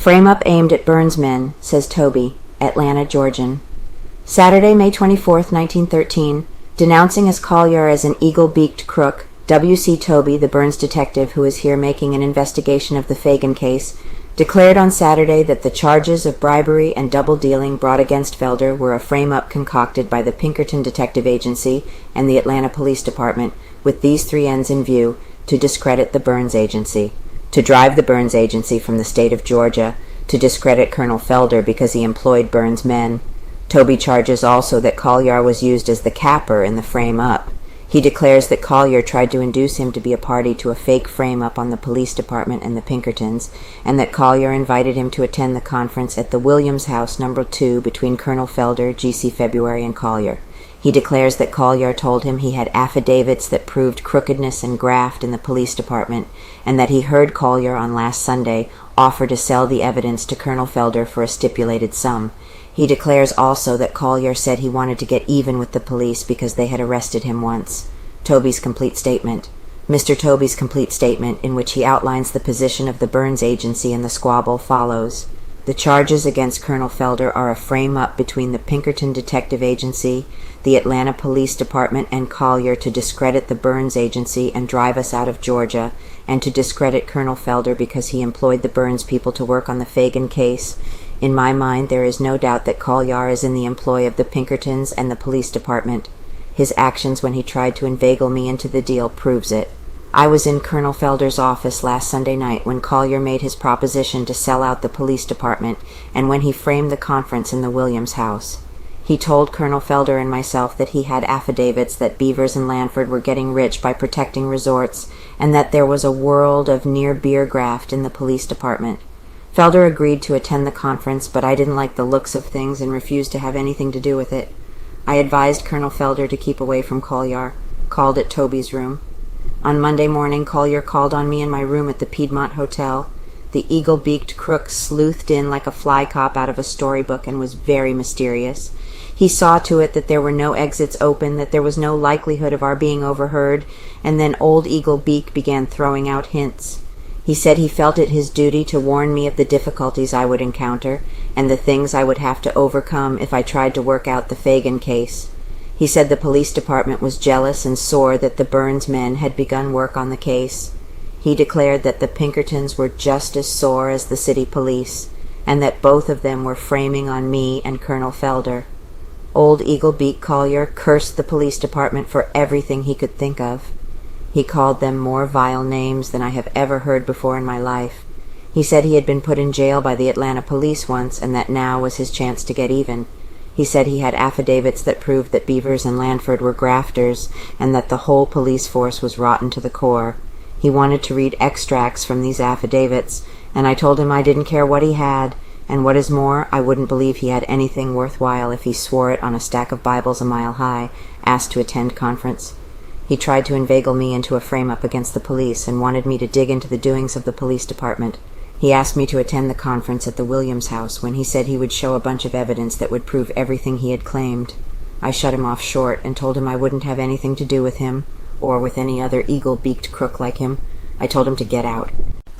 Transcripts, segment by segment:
Frame-up aimed at Burns men, says Tobie, Atlanta, Georgian. Saturday, May 24, 1913, denouncing as Colyar as an eagle-beaked crook, W.C. Tobie, the Burns detective who is here making an investigation of the Phagan case, declared on Saturday that the charges of bribery and double-dealing brought against Felder were a frame-up concocted by the Pinkerton Detective Agency and the Atlanta Police Department, with these three ends in view: to discredit the Burns Agency, to drive the Burns Agency from the state of Georgia, to discredit Colonel Felder because he employed Burns men. Tobie charges also that Colyar was used as the capper in the frame-up. He declares that Colyar tried to induce him to be a party to a fake frame-up on the police department and the Pinkertons, and that Colyar invited him to attend the conference at the Williams House, No. 2, between Colonel Felder, G.C. February, and Colyar. He declares that Colyar told him he had affidavits that proved crookedness and graft in the police department, and that he heard Colyar on last Sunday offer to sell the evidence to Colonel Felder for a stipulated sum. He declares also that Colyar said he wanted to get even with the police because they had arrested him once. Tobie's complete statement. Mr. Tobie's complete statement, in which he outlines the position of the Burns Agency in the squabble, follows. The charges against Colonel Felder are a frame-up between the Pinkerton Detective Agency, the Atlanta Police Department, and Colyar to discredit the Burns Agency and drive us out of Georgia, and to discredit Colonel Felder because he employed the Burns people to work on the Phagan case. In my mind, there is no doubt that Colyar is in the employ of the Pinkertons and the police department. His actions when he tried to inveigle me into the deal proves it. I was in Colonel Felder's office last Sunday night when Colyar made his proposition to sell out the police department and when he framed the conference in the Williams house. He told Colonel Felder and myself that he had affidavits that Beavers and Lanford were getting rich by protecting resorts and that there was a world of near-beer graft in the police department. Felder agreed to attend the conference, but I didn't like the looks of things and refused to have anything to do with it. I advised Colonel Felder to keep away from Colyar, called at Tobie's room. On Monday morning, Colyar called on me in my room at the Piedmont Hotel. The eagle-beaked crook sleuthed in like a fly cop out of a storybook and was very mysterious. He saw to it that there were no exits open, that there was no likelihood of our being overheard, and then old Eagle-Beak began throwing out hints. He said he felt it his duty to warn me of the difficulties I would encounter and the things I would have to overcome if I tried to work out the Phagan case. He said the police department was jealous and sore that the Burns men had begun work on the case. He declared that the Pinkertons were just as sore as the city police, and that both of them were framing on me and Colonel Felder. Old Eagle-Beak Colyar cursed the police department for everything he could think of. He called them more vile names than I have ever heard before in my life. He said he had been put in jail by the Atlanta police once, and that now was his chance to get even. He said he had affidavits that proved that Beavers and Lanford were grafters, and that the whole police force was rotten to the core. He wanted to read extracts from these affidavits, and I told him I didn't care what he had, and what is more, I wouldn't believe he had anything worthwhile if he swore it on a stack of Bibles a mile high, asked to attend conference. He tried to inveigle me into a frame-up against the police and wanted me to dig into the doings of the police department. He asked me to attend the conference at the Williams house when he said he would show a bunch of evidence that would prove everything he had claimed. I shut him off short and told him I wouldn't have anything to do with him, or with any other eagle-beaked crook like him. I told him to get out.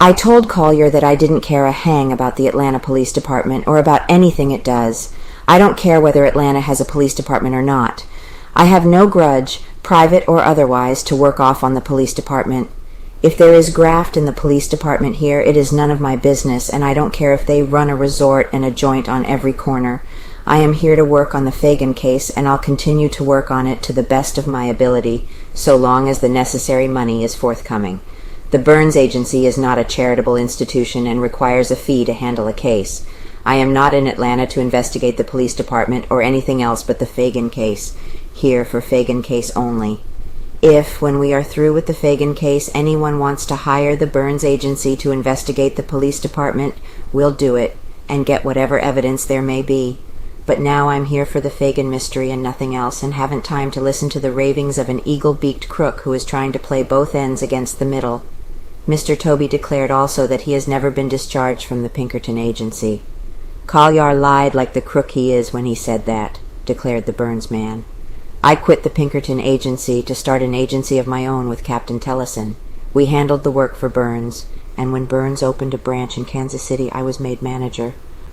I told Colyar that I didn't care a hang about the Atlanta Police Department or about anything it does. I don't care whether Atlanta has a police department or not. I have no grudge, private or otherwise, to work off on the police department. If there is graft in the police department here, it is none of my business, and I don't care if they run a resort and a joint on every corner. I am here to work on the Phagan case, and I'll continue to work on it to the best of my ability, so long as the necessary money is forthcoming. The Burns Agency is not a charitable institution and requires a fee to handle a case. I am not in Atlanta to investigate the police department or anything else but the Phagan case. Here for Phagan case only. If, when we are through with the Phagan case, anyone wants to hire the Burns Agency to investigate the police department, we'll do it, and get whatever evidence there may be. But now I'm here for the Phagan mystery and nothing else, and haven't time to listen to the ravings of an eagle-beaked crook who is trying to play both ends against the middle. Mr. Tobie declared also that he has never been discharged from the Pinkerton Agency. Colyar lied like the crook he is when he said that, declared the Burns man. I quit the Pinkerton Agency to start an agency of my own with Captain Tellison. We handled the work for Burns, and when Burns opened a branch in Kansas City, I was made manager.